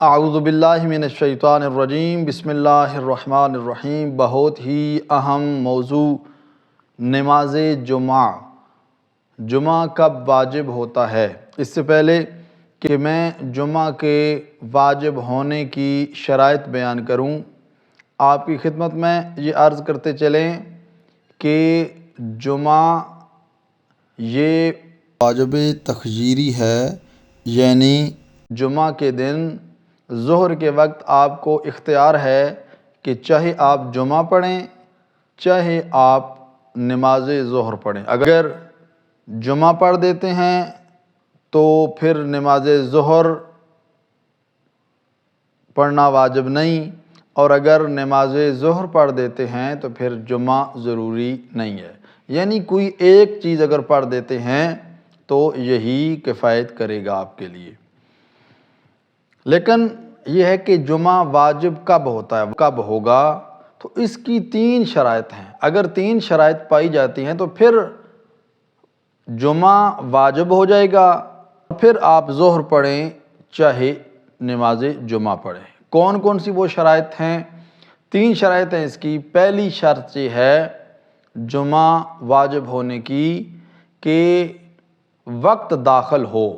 اعوذ باللہ من الشیطان الرجیم، بسم اللہ الرحمن الرحیم۔ بہت ہی اہم موضوع نماز جمعہ کب واجب ہوتا ہے۔ اس سے پہلے کہ میں جمعہ کے واجب ہونے کی شرائط بیان کروں، آپ کی خدمت میں یہ عرض کرتے چلیں کہ جمعہ یہ واجب تخییری ہے، یعنی جمعہ کے دن ظہر کے وقت آپ کو اختیار ہے کہ چاہے آپ جمعہ پڑھیں چاہے آپ نماز ظہر پڑھیں۔ اگر جمعہ پڑھ دیتے ہیں تو پھر نماز ظہر پڑھنا واجب نہیں، اور اگر نماز ظہر پڑھ دیتے ہیں تو پھر جمعہ ضروری نہیں ہے۔ یعنی کوئی ایک چیز اگر پڑھ دیتے ہیں تو یہی کفایت کرے گا آپ کے لیے۔ لیکن یہ ہے کہ جمعہ واجب کب ہوتا ہے، کب ہوگا، تو اس کی 3 شرائط ہیں۔ اگر 3 شرائط پائی جاتی ہیں تو پھر جمعہ واجب ہو جائے گا، پھر آپ ظہر پڑھیں چاہے نماز جمعہ پڑھیں۔ کون کون سی وہ شرائط ہیں؟ 3 شرائط ہیں اس کی۔ پہلی شرط یہ ہے جمعہ واجب ہونے کی کہ وقت داخل ہو۔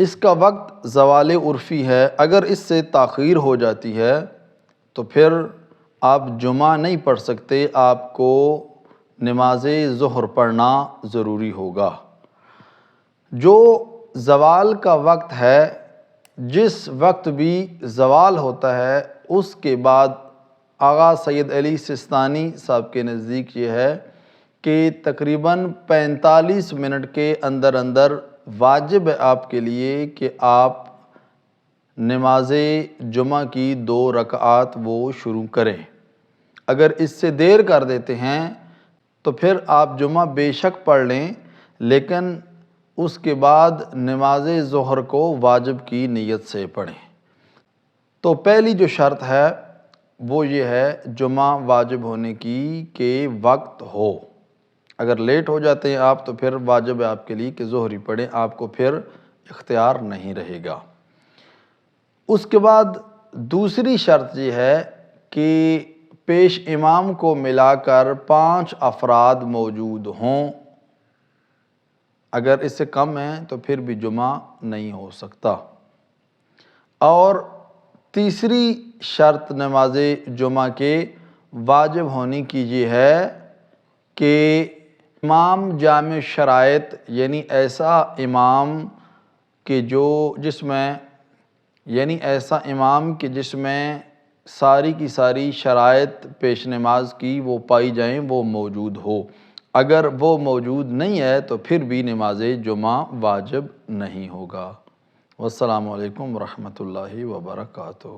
اس کا وقت زوال عرفی ہے، اگر اس سے تاخیر ہو جاتی ہے تو پھر آپ جمعہ نہیں پڑھ سکتے، آپ کو نماز ظہر پڑھنا ضروری ہوگا۔ جو زوال کا وقت ہے، جس وقت بھی زوال ہوتا ہے اس کے بعد آغا سید علی سیستانی صاحب کے نزدیک یہ ہے کہ تقریباً 45 منٹ کے اندر اندر واجب ہے آپ کے لیے کہ آپ نماز جمعہ کی 2 رکعات وہ شروع کریں۔ اگر اس سے دیر کر دیتے ہیں تو پھر آپ جمعہ بے شک پڑھ لیں، لیکن اس کے بعد نماز ظہر کو واجب کی نیت سے پڑھیں۔ تو پہلی جو شرط ہے وہ یہ ہے جمعہ واجب ہونے کی کہ وقت ہو۔ اگر لیٹ ہو جاتے ہیں آپ تو پھر واجب ہے آپ کے لیے کہ ظہر ہی پڑھیں، آپ کو پھر اختیار نہیں رہے گا۔ اس کے بعد دوسری شرط یہ ہے کہ پیش امام کو ملا کر 5 افراد موجود ہوں۔ اگر اس سے کم ہیں تو پھر بھی جمعہ نہیں ہو سکتا۔ اور تیسری شرط نماز جمعہ کے واجب ہونے کی یہ ہے کہ امام جامع شرائط، یعنی ایسا امام کہ جس میں ساری کی ساری شرائط پیش نماز کی وہ پائی جائیں، وہ موجود ہو۔ اگر وہ موجود نہیں ہے تو پھر بھی نماز جمعہ واجب نہیں ہوگا۔ والسلام علیکم ورحمۃ اللہ وبرکاتہ۔